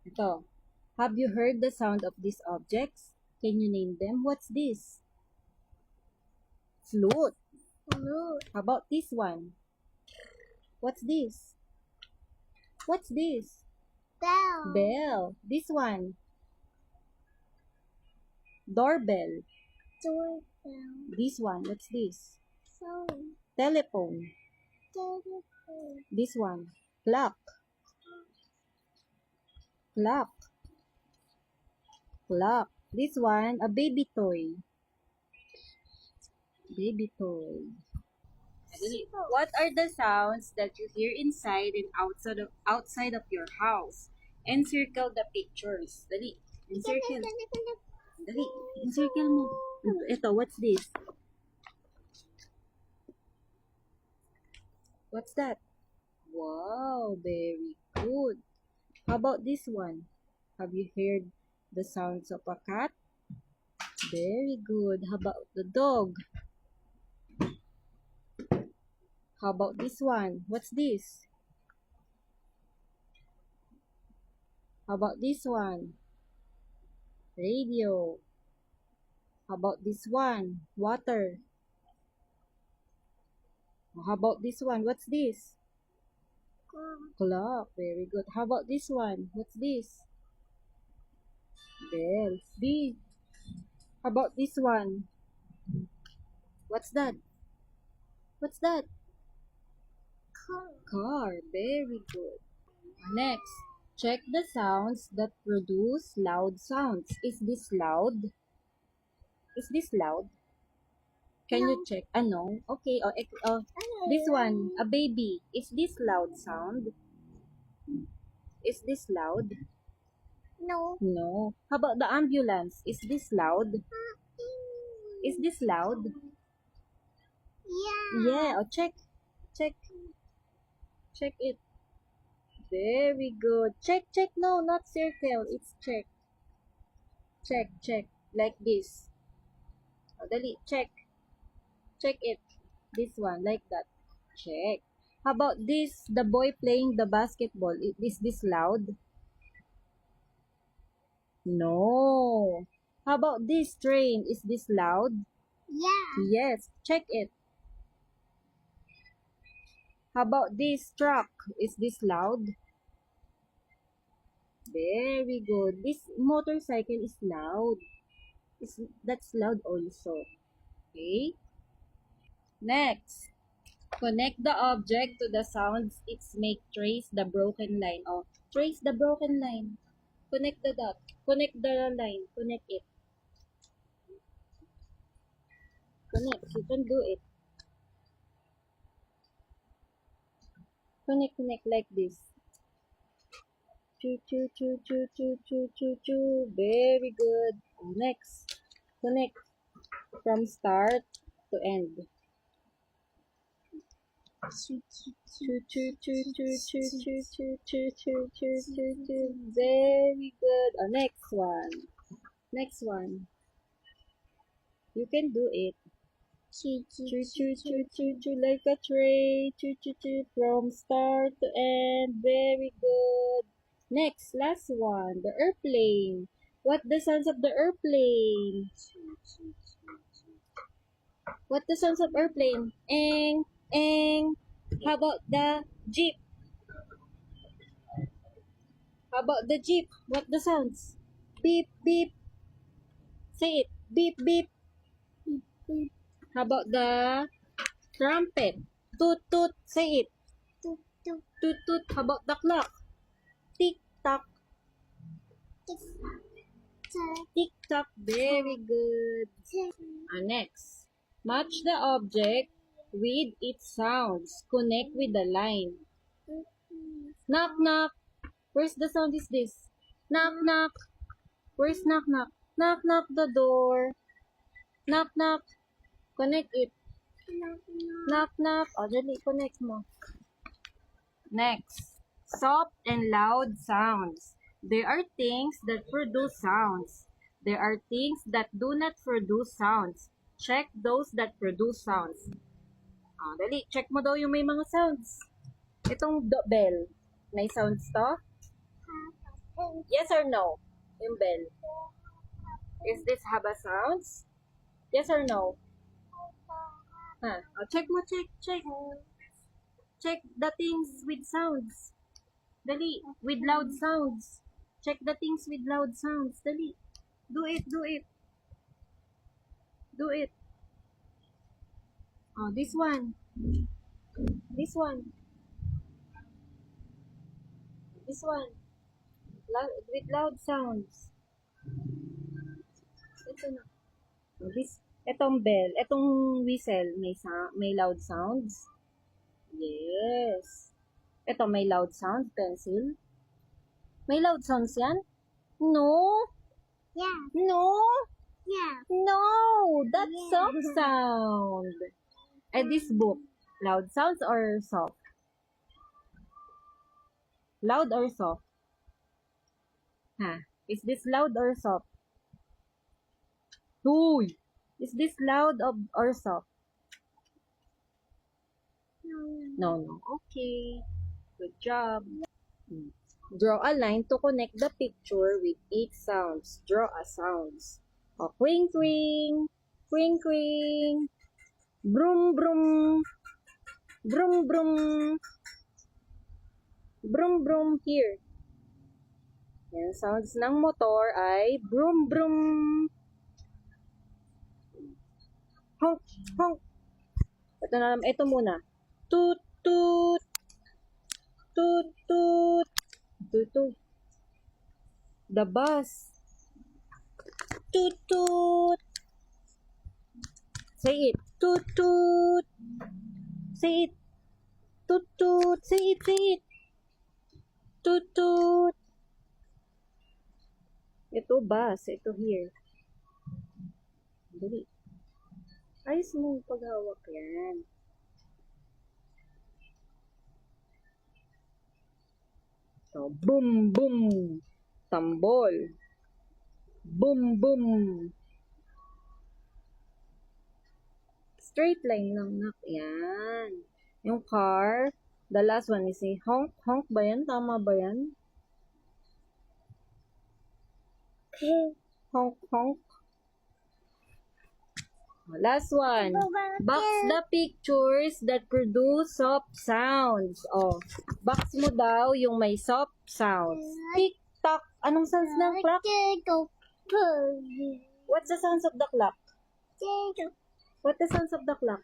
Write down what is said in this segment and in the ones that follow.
Ito. Have you heard the sound of these objects? Can you name them? What's this? Flute. Flute. How about this one? What's this? What's this? Bell. Bell. This one. Doorbell. Doorbell. This one. What's this? Phone. Telephone. Telephone. This one. Clock. Clock. Clock. This one, a baby toy. Baby toy. What are the sounds that you hear inside and outside of your house? Encircle the pictures. Dali. Encircle. Dali. Encircle mo. Ito, what's this? What's that? Wow, very good. How about this one? Have you heard the sounds of a cat? Very good. How about the dog? How about this one? What's this? How about this one? Radio. How about this one? Water. How about this one? What's this? Clock. Very good. How about this one? What's this? Bell. B. How about this one? What's that? What's that? Car. Very good. Next, check the sounds that produce loud sounds. Is this loud? Is this loud? Can you check? No. Okay. This one, a baby. Is this loud sound? Is this loud? No. No. How about the ambulance? Is this loud? Is this loud? Yeah. Yeah. Check. Check. Check it. Very good. Check. No, not circle. It's check. Check. Like this. Dali. Check. Check it. This one, like that. Check. How about this? The boy playing the basketball. Is this loud? No. How about this train? Is this loud? Yeah. Yes. Check it. How about this truck? Is this loud? Very good. This motorcycle is loud. That's loud also. Okay. Next. Connect the object to the sounds it's make. Trace the broken line. Oh, trace the broken line. Connect the dot. Connect the line. Connect it. Connect. You can do it. Connect like this. Choo. Very good. Next. Connect from start to end. Choo. Very good. Next one. You can do it. Choo like a train. Choo from start to end. Very good. Next, last one. The airplane. What the sounds of the airplane? What the sounds of airplane? Eng. How about the jeep? How about the jeep? What the sounds? Beep. Say it. Beep. How about the trumpet? Toot. Say it. Toot. How about the clock? Tick tock. Tick tock. Very good. Next. Match the object with its sounds. Connect with the line. Knock. Where's the sound is this? Knock. Where's knock? Knock the door. Knock. Connect it. Knock. Dali, connect mo. Next. Soft and loud sounds. There are things that produce sounds. There are things that do not produce sounds. Check those that produce sounds. Dali, check mo daw yung may mga sounds. Itong bell, may sounds to? Yes or no? Yung bell. Is this haba sounds? Yes or no? Huh? Oh, check mo, check. Check the things with sounds. Dali, with loud sounds. Check the things with loud sounds. Dali. Do it. Do it. Oh, this one. This one. This one. With loud sounds. Ito na. Oh, etong bell, etong whistle, may loud sounds. Yes. Ito, may loud sounds, pencil. May loud sounds yan? No. Yeah. No. Yeah. No. That's Yeah. soft sound. This book, loud sounds or soft? Loud or soft? Huh? Is this loud or soft? Uy! Is this loud or soft? No. Okay. Good job. Draw a line to connect the picture with each sounds. Draw a sounds. Oh, quing quing, quing quing, brum brum, brum brum, brum brum here. Yan, sounds ng motor ay brum brum, honk honk. Ito muna. Toot toot, toot toot, toot toot. The bus. Toot toot. Say it. Toot toot. Say it. Toot toot. Say it. Toot toot. Ito bus. Ito here. Dali. Ayos mo paghawak yan. So, boom boom. Tambol. Boom boom. Straight line lang, nak. Yan. Yung car, the last one is a honk. Honk ba yan? Tama ba yan? Honk, honk. Last one. Box the pictures that produce soft sounds. Oh, box mo daw yung may soft sounds. Tick-tock. Anong sounds ng clock? What's the sounds of the clock? What the sounds of the clock?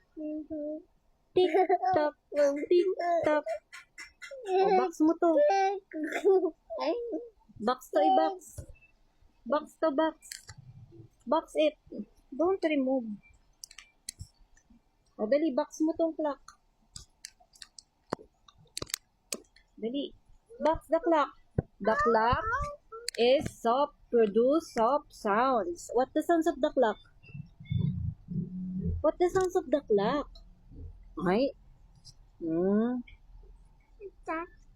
Tick-tock. Tick-tock. Oh, box mo to. Box to i-box. Box to box. Box it. Don't remove. O, dali. Box mo tong clock. Dali. Box the clock. The clock is produce soft sounds. What the sounds of the clock? What the sounds of the clock? Okay.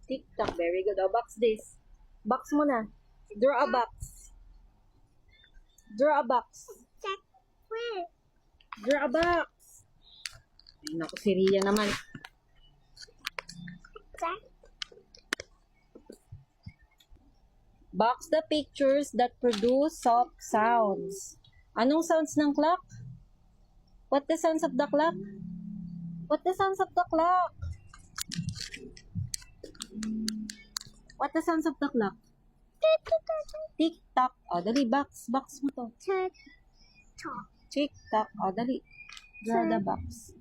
Tick-tock. Very good. O, box this. Box mo na. Draw a box. Draw a box. Draw a box. Ay, naku, si Ria naman. Box the pictures that produce soft sounds. Anong sounds ng clock? What the sounds of the clock? What the sounds of the clock? What the sounds of the clock? Tick-tock. O, dali, box. Box mo to. Tick-tock. O, dali. Draw the box.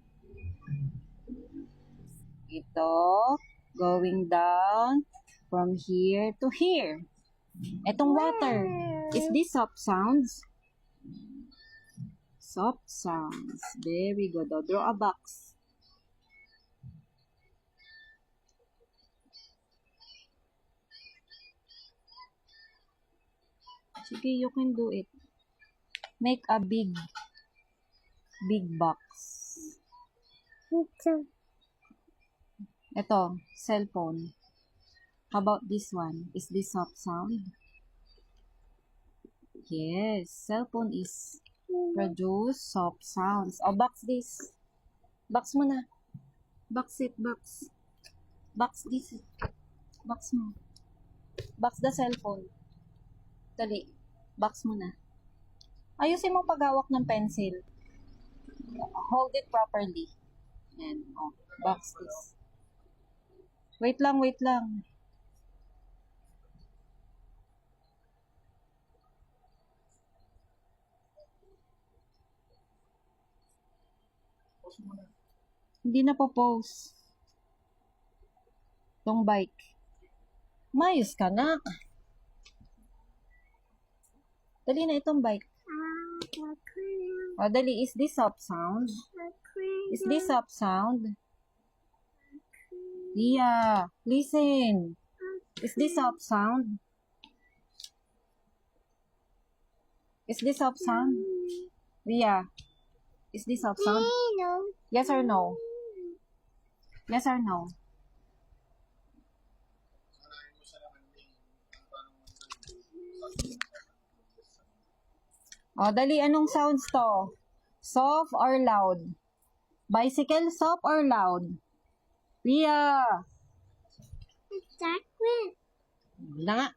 Ito, going down from here to here. Etong water. Is this soft sounds? Soft sounds. Very good. O, draw a box. Sige, you can do it. Make a big box. Ito, cellphone. How about this one? Is this soft sound? Yes, cellphone is produce soft sounds. Oh, box this. Box mo na. Box it, box. Box this. Box mo. Box the cellphone. Dali. Box mo na. Ayusin mo paghawak ng pencil. Hold it properly. Yan. Oh, box this. Wait lang, wait lang. Hindi na po post. Tong bike. Mayos ka na. Dali na itong bike. O, dali. Is this soft sound? Is this soft sound? Lia, listen. Is this soft sound? Is this soft sound? Lia, is this soft sound? No. Yes or no? Yes or no? O, dali. Anong sounds to? Soft or loud? Bicycle, soft or loud? Lia. Exactly. Na nga.